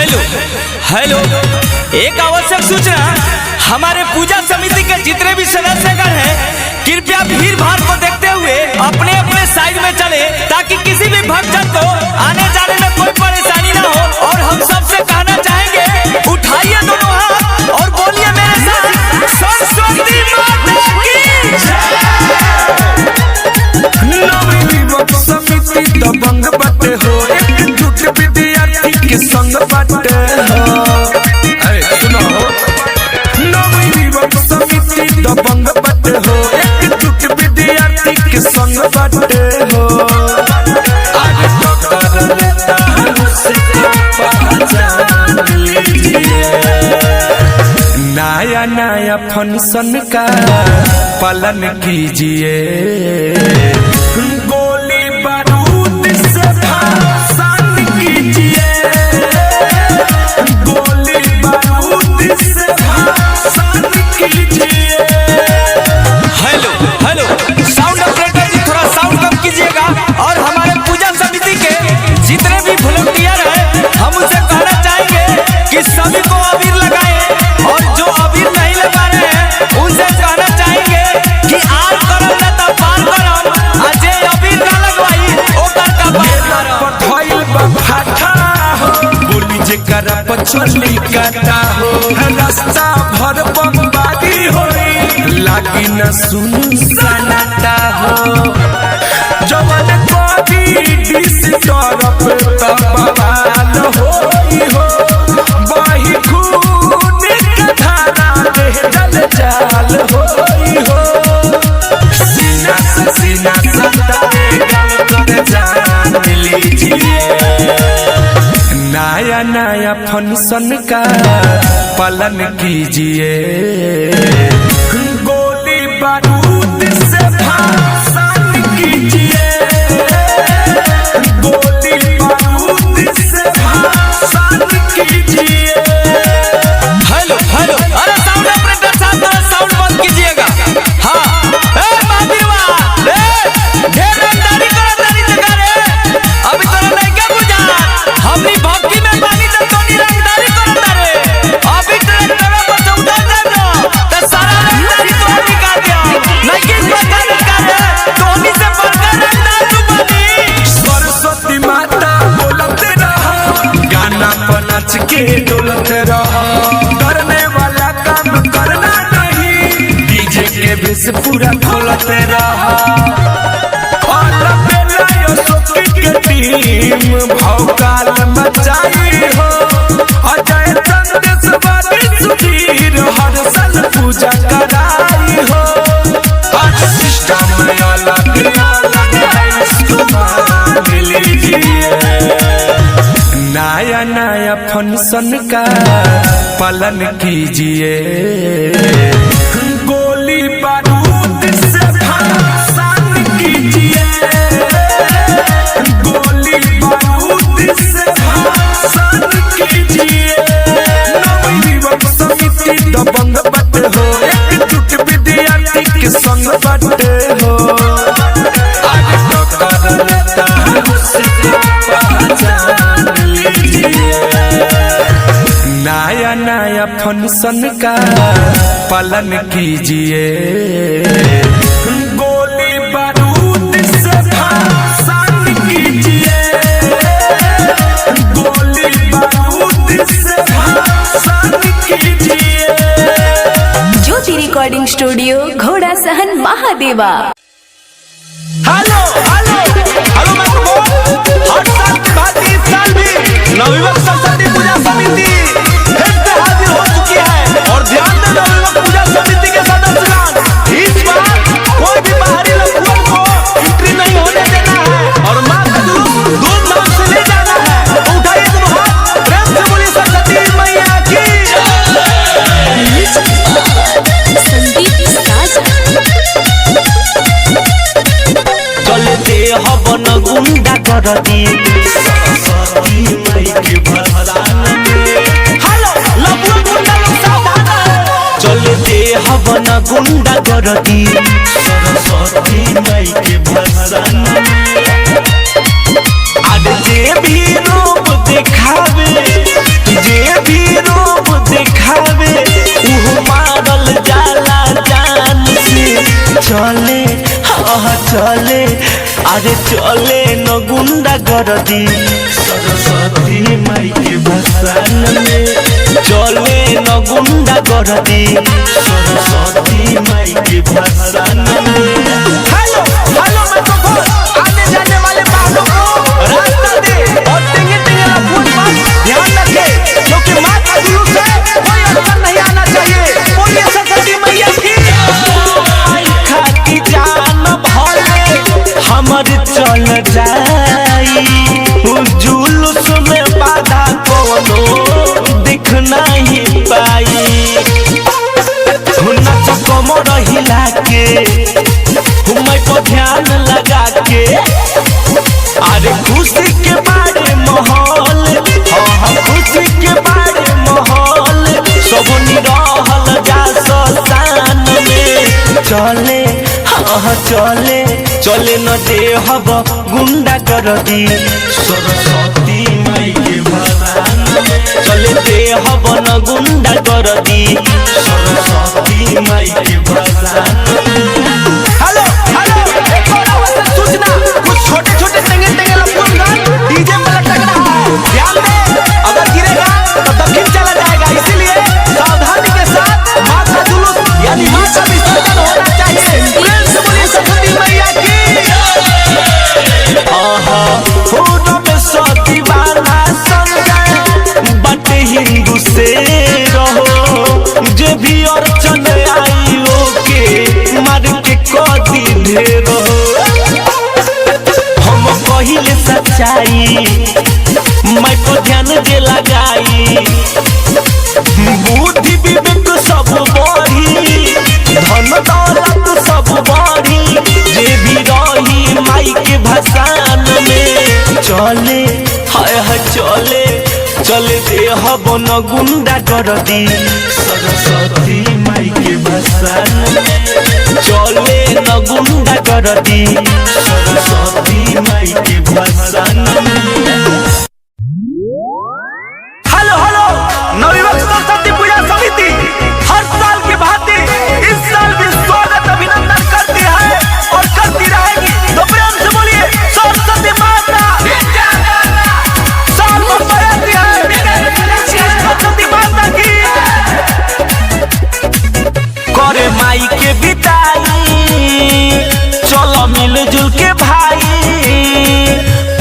Hello hello, एक आवश्यक सूचना। हमारे पूजा समिति के जितने भी सदस्यगण हैं, कृपया भीड़ भाड़ को देखते हुए अपने अपने साइड में चले, ताकि किसी भी भक्तजन को आने जाने में कोई परेशानी ना हो। और हम सबसे कहना चाहेंगे, उठाइए दोनों हाथ और बोलिए मेरे साथ, सरस्वती माता की नवयुवक समिति दबंग बटे हो, एकजुट विद्यार्थी के संग बटे हो। सुनो, नवयुवक समिति दबंग बटे हो, एकजुट विद्यार्थी के संग बटे हो। आगे टक्कर लेता है मुझसे पहचान लीजिए। नया नया फंक्शन का पालन कीजिए, गोली बारूद से भाषण कीजिए, गोली बारूद से भाषण कीजिए। हेलो हेलो, साउंड ऑपरेटर जी थोड़ा साउंड कम कीजिएगा। और हमारे पूजा समिति के जितने भी वॉलंटियर हैं, हम उनसे कहना चाहेंगे कि सभी को अबीर लगाएं, और जो अबीर नहीं लगा रहे हैं उनसे कहना चाहेंगे कि आर करम न तो पार करम, अजय अबीर ना लगवाई ओकर का पार पठोइल बफाटा हो, बोली जे करा पछली काटा हो। रास्ता भर बमबारी होई, लागी न सुन सनाटा हो। जवन कोदी डिस तरफ तबाल होई हो, बाही खून के धारा देह जल जाल होई हो। सीना से सीना सताए गम कर जान लीजिए। नया नया फंक्शन का पालन कीजिए, गोली बारूद से भाषण कीजिए, गोली बारूद से भाषण कीजिए। हेलो हेलो, अरे साउंड ऑपरेटर साहब साउंड बंद कीजिएगा। हाँ, ढेर रंगदारी करतारी जगह रे, अभी तोरा नहीं क्या बुझा, हमनी भक्ति में पानी तो तोनी रंगदारी करता रे। अभी ट्रैक्टर पर चौथा जानो तो सारा रंगदारी तो निकाल दिया, नहीं किस बात निकाल दे, तोनी से बढ़कर रंगदार तू बनी। सरस्वती माता बोलते रहो, गाना पर नाच के डोलते रहो, करने वाला काम करना नहीं, डीजे के भेस पूरा खोलते रहो। और बेलायो सोकी के टीम भौकाल मचाई हो, अजय चंदेश्वरी सुधीर हर साल पूजा कराई हो। आज सिस्टम में अलग अलग है, इसको मान लीजिए। नया नया फंक्शन का पालन कीजिए, गोली बारूद से भाषण कीजिए, गोली बारूद से भाषण कीजिए। नवयुवक समिति दबंग बटे हो, एकजुट विद्यार्थी के संग बटे हो। आगे टक्कर लेता है मुझसे पहचान लीजिए। नया नया फंक्शन का पालन कीजिए, गोली बारूद से भाषण कीजिए, गोली बारूद से भाषण कीजिए। ज्योति रिकॉर्डिंग स्टूडियो, घोड़ा सहन, महादेवा। हेलो हेलो हेलो, मैं बोल हर साल की भांति इस साल भी नवयुवक सरस्वती पूजा समिति फिर से हाजिर हो चुकी है। और ध्यान दें नवयुवक पूजा समिति के सदस्यगण, इस बार कोई भी बाहरी लड़कों को एंट्री नहीं होने देना है और मात्र धूमधाम से ले जाना है। तो उठाइए दोनों हाथ, प्रेम से बोलिए सरस्वती मैया की संदीप साजा। चलते हवन गुंडा कर दी, सरस्वती माई के भसान में। हेलो लबुआ गुंडा लोग सावधान है। चलते हवन गुंडा कर दी, सरस्वती माई के भसान में। आज जे भी रूप दिखावे चले हाँ चले अरे चले न गुंडा गर्दी सरस्वती माई के भसान में चले न गुंडा गर्दी सरस्वती माई के भसान में। हेलो हेलो माइक्रोफोन आने जाने वाले वाहनों को रास्ता दे और टिंगे टिंगे ना फूट पास ध्यान रखे क्योंकि माँ का जुलूस है कोई अड़चन नहीं आना चाहिए। बोलिए सरस्वती मैया की खाती जान भले हमर चल जाई जुलूस में बाधा कोनो दिख नहीं पाई नच कमर हिला के मैं पर ध्यान लगा के अरे खुशी के बारे माहौल हाँ खुशी के बारे माहौल सब निरहल जा ससान में चले हाँ चले चले न दे हब गुंडा गर्दी सरस्वती माई के भसान में चले दे हब न गुंडा गर्दी सरस्वती माई के भसान में। हेलो हेलो एक और आवश्यक सूचना कुछ छोटे छोटे टिंगे टिंगे लफून गान डीजे में लटक रहा है ध्यान दे अगर गिरेगा तो दक्षिण चला जाएगा इसीलिए सावधानी के साथ माँ का जुलूस यानी माँ का विसर्जन होना चाहिए। प्रेम से बोलिए सरस्वती मैया की सरस्वती वाला संजय बट हिंदू से रहो जे भी अर्चन आई ओके मार के कदी ढेरो हम कहिले सच्चाई मैं को ध्यान दे लगाई बुद्धि विवेक सब बढ़ी धन दौलत सब बढ़ी जे भी रही माई के भसान में चले हाय हाय चले चले दे हब न गुंडा गर्दी सरस्वती माई के भसान में चले न गुंडा गर्दी सरस्वती माई के भसान में। हेलो हेलो नवयुवक सरस्वती पूजा समिति हर साल की भांति इस साल भी स्वागत अभिनंदन करती है और करती रहेगी तो प्रेम से बोलिए सरस्वती माता साल भर बयाती है सरस्वती माता की करे माई के बिताई चलो मिलजुल के भाई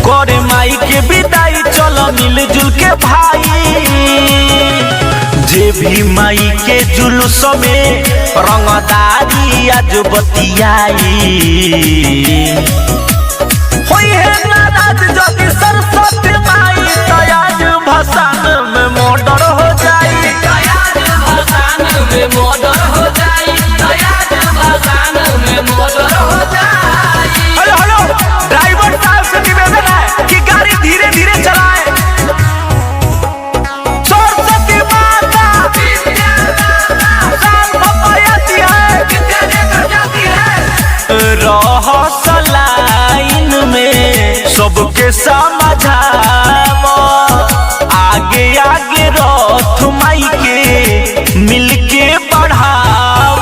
करे माई के बिताई चलो मिलजुल के भाई जे भी माई के जुलूस में रंगदारी आज बतियाई होई है नाराज ज्योति सरस्वती माई तयाज भसान में मोटर हो जाई हेलो हेलो ड्राइवर साहब से निवेदन है कि गाड़ी धीरे धीरे चलाएं। सरस्वती माता साल भपायती है रह लाइन में सबके समझाव आगे आगे रथ माई के मिलके बढ़ाव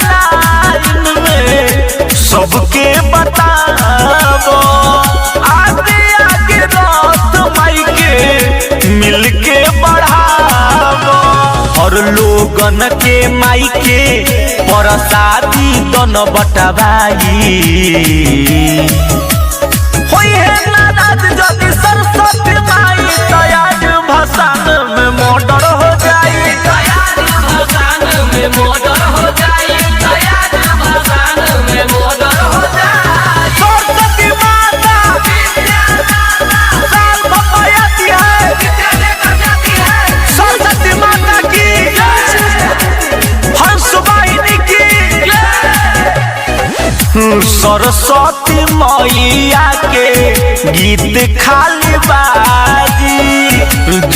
लाइन में सबके बताव आगे आगे रथ माई के मिलके बढ़ाव और लोगन के माई के प्रसादी दन बटवाई होई है नाराज ज्योति सरस्वती माई तयाज भसान में मोटर हो जाई सरस्वती माता साल भपायती है सरस्वती माता की हंसवाहिनी की सरस्वती मैया के गीत खाली बाजी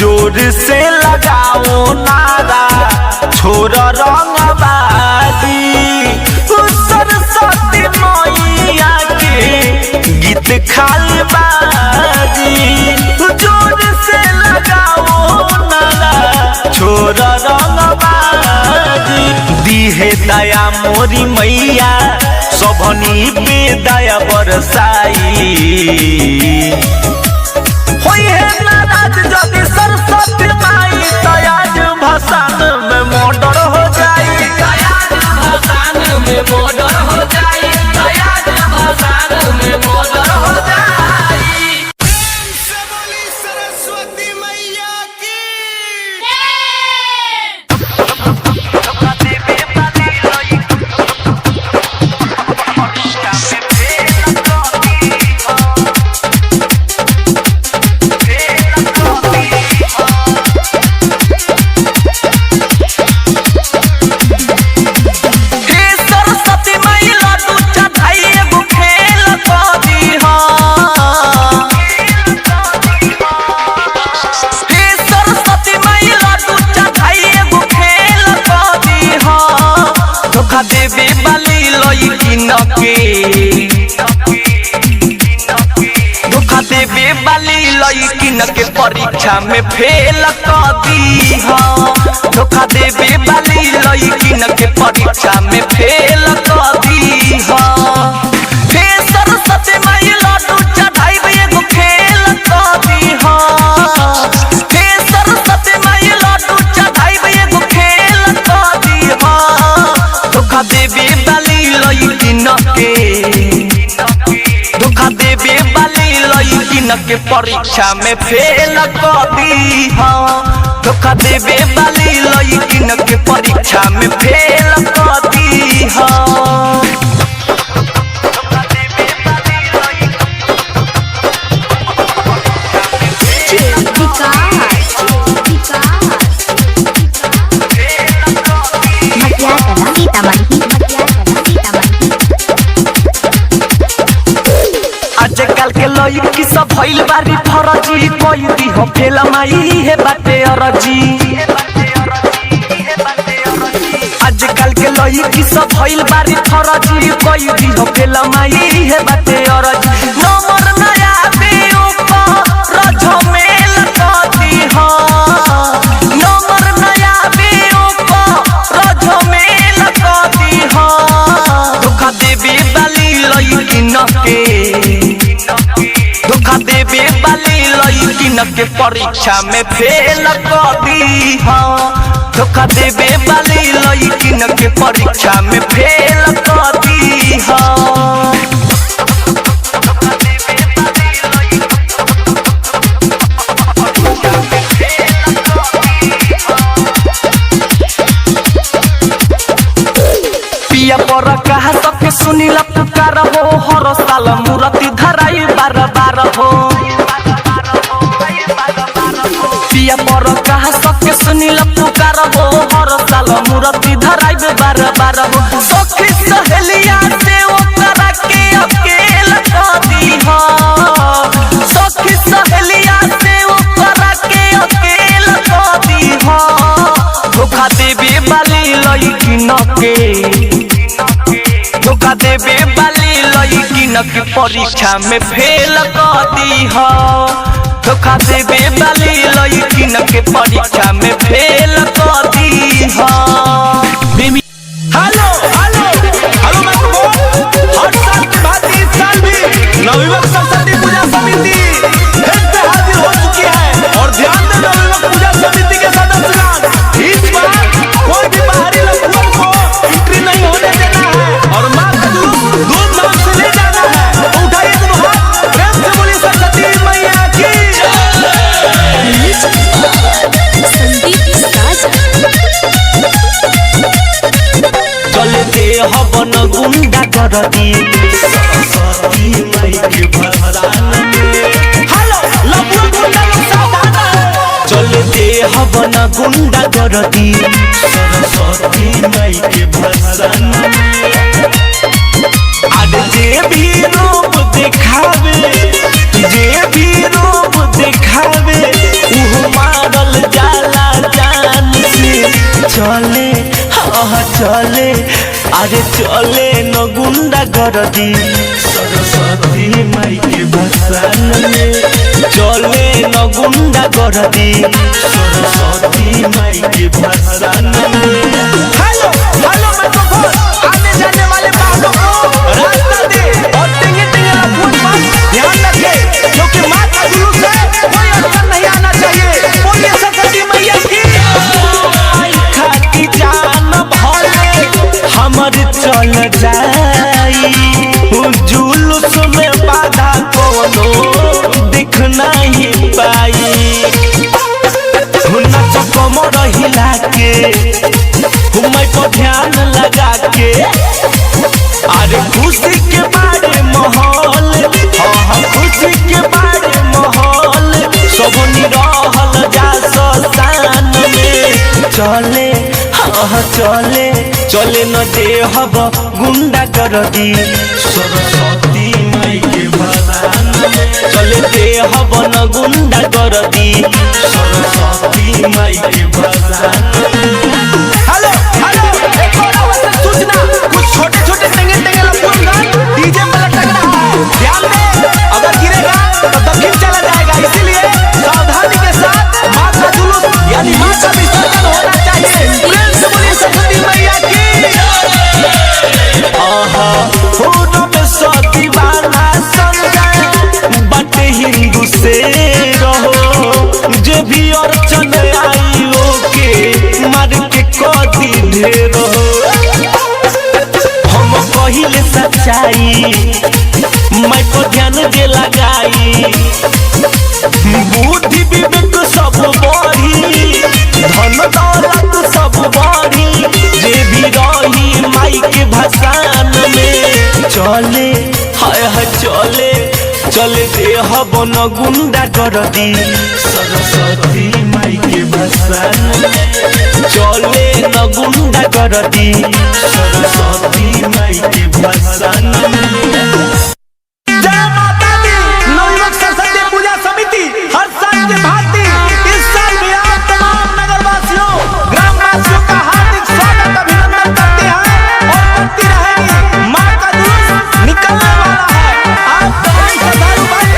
जोर से लगाओ नारा छोड़ रंगबाजी सरस्वती मैया के गीत खाली बाजी जोर से लगाओ नारा छोड़ रंगबाजी दीहे दया मोरी मैया सबनी पे दया बरसाई होई है नाराज जदि सरस्वती माई तयाज भसान में मर्डर हो जाई तयाज भसान में मर्डर हो जाई तयाज भसान में मर्डर हो जाई। सरस्वती मैया की देवे बाली लईकिन के धोखा देवे बाली लईकिन के परीक्षा में फेल कर दी धोखा देवे बाली लईकिन के परीक्षा में फेल कर दी हे सरस्वती माई लड्डू चढ़ाई एगो खेल कर दी हे सरस्वती माई लड्डू चढ़ाई एगो खेल कर दी धोखा देवे बाली लईकिन के धोखा देवे बाली लईकिन के परीक्षा में फेल कर दी धोखा देवे बाली लईकिन के परीक्षा में फेल कर दी आजकल के लड़की सब भइल बारी फरजी कोई दी हो फेल माई है बाटे अरजी आजकल के लड़की सब भइल बारी फरजी कोई दी हो फेल माई है बाटे अरजी नंबर नया बे ऊपर रजमेल कदी हो नंबर नया बे ऊपर रजमेल कदी हो धोखा देवे बाली लईकिन के धोखा देवे बाली लईकिन के परीक्षा में फेल कर दी धोखा देवे बाली लईकिन के परीक्षा में फेल कर दी पिया पर कहा सबके सुनीला पुकार हो हर साल मूर्ति धराई बार बार हो पिया पर कहा सबके सुनीला पुकार हो हर साल मूर्ति धराई बार बार हो सखी सहेलिया से ओकरा के अकेल कर दी सखी सहेलिया से ओकरा के अकेल कर दी धोखा देवे बाली लईकिन के धोखा देवे बाली लईकिन के परीक्षा में फेल कर दी धोखा देवे बाली लईकिन के परीक्षा में फेल कर दी हेलो हेलो हेलो मैं बोल हर साल की भांति इस साल भी नवयुवक सरस्वती पूजा समिति फिर से हाजिर हो चुकी है और ध्यान दें नवयुवक पूजा समिति के सदस्यगण इस बार कोई भी बाहरी लड़कों को एंट्री नहीं होने देना है और मां का जुलूस धूमधाम से ले जाना है तो उठाइए दोनों हाथ प्रेम से बोलिए सरस्वती मैया की चले दे हवन गुंडा कर दी सरस्वती माई के भसान में हेलो लबुआ गुंडा लोग सावधान चले दे हवन गुंडा कर दी सरस्वती माई के भसान में आज जे भी रूप दिखावे जे भी रूप दिखावे उह मारल जाला जान से चले चले अरे चले न गुंडा कर दी सरस्वती माई के भसान में चले न गुंडा कर दी सरस्वती माई के भसान में हेलो हेलो मैं तो बोल हिला के मैं पर ध्यान लगा के अरे खुशी के बारे माहौल हाँ खुशी के बारे माहौल सब निरहल जा ससान में चले हाँ चले चले न देहब गुंडा कर दी सरस्वती माई के भसान में चले देहब न गुंडा कर दी सरस्वती माई के भसान हेलो हेलो एक और आवश्यक सूचना कुछ छोटे छोटे टेंगे लफूंगा डीजे में लटक रहा है ध्यान दे अगर गिरेगा तो दक्षिण चला जाएगा इसीलिए सावधानी के साथ मां का जुलूस यानी मां का विसर्जन होना चाहिए प्रेम से बोलिए सरस्वती मैया की आहा होना में सती वाला संग बटे हिंदू से रहो जे भी अर्चन आई ओके मार के कदी ढेरो हम कहिले सच्चाई मैं को ध्यान दे लगाई बुद्धि विवेक सब बढ़ी धन दौलत सब बढ़ी जे भी रही माई के भसान में चले हाय हाय चले चले देहब न गुंडा कर दी सरस्वती माई के भसान में चले न गुंडा कर दी सरस्वती माई के भसान में जय माता दी नवयुवक सरस्वती पूजा समिति हर साल की भांति इस साल भी आप तमाम नगरवासियों ग्रामवासियों का हार्दिक स्वागत अभिनंदन करते हैं और करती रहेंगे मां का जुलूस निकलने वाला है आप तमाम श्रद्धालु भाई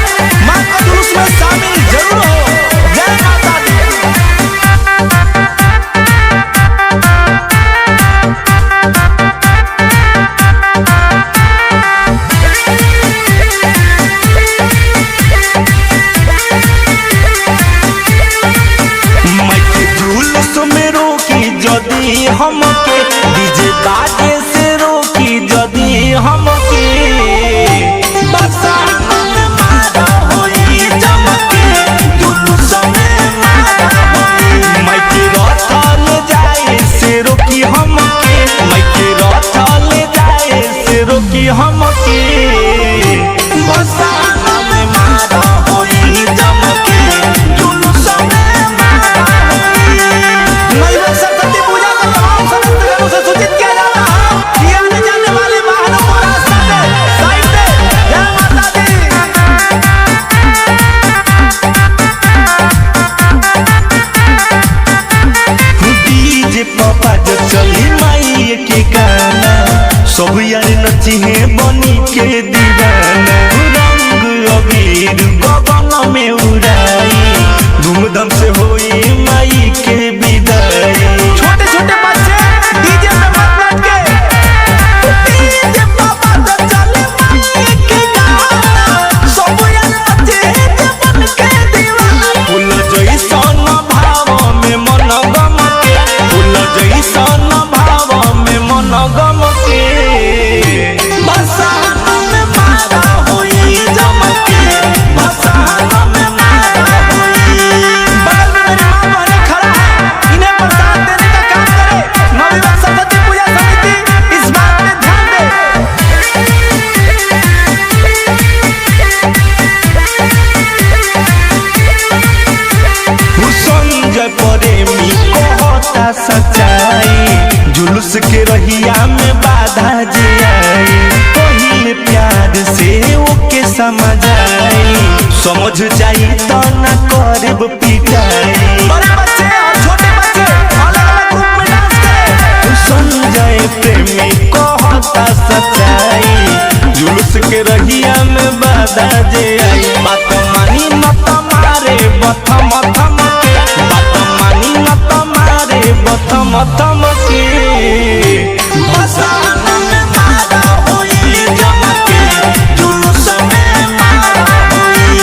मां का जुलूस में शामिल जरूर हो जय माता दी जदी हमके डीजे बाजे से रोकी जदी हमके बसा मारा होई चमके जुलूस में मारा होई मैं के रथल जाए से रोकी हमके मैं के रथल जाए से रोकी हमके बसा मारा होई चमके जुलूस में मारा होई नवयुवक सरस्वती पूजा का तमाम समस्त घरों से सूचित किया जा रहा है कि आने जाने वाले वाहनों को रास्ता दे साइड दे जय माता दी डीजे पापा जो चली माई के गाना सब यार नची है बनी के दीवाना रंग अबीर गगन में उड़ाई धूमधाम से होई माई के विदाई छोटे छोटे बच्चे डीजे में मत लटके डीजे पापा तो चले माई के गाना सब यार बच्चे बन के दीवाना फूल जैसन भाव में मन गम के फूल जैसन भाव में मन गम के बरसात में मारा हुई जमके बरसात में मारा हुई बगल में मेरी मां बहन खड़ा है इन्हें बरसात देने का काम करे नवयुवक सरस्वती पूजा समिति इस बात पे ध्यान दे संजय प्रेमी कहता सच्चाई जुलूस के रहिया में बाधा जे आई पहले प्यार से ओके समझ आई समझ जाई तो न करब पिटाई बड़े बच्चे और छोटे बच्चे अलग-अलग ग्रुप में डांस करें संजय प्रेमी कहता सच्चाई जुलूस के रहिया में बाधा जे आई बात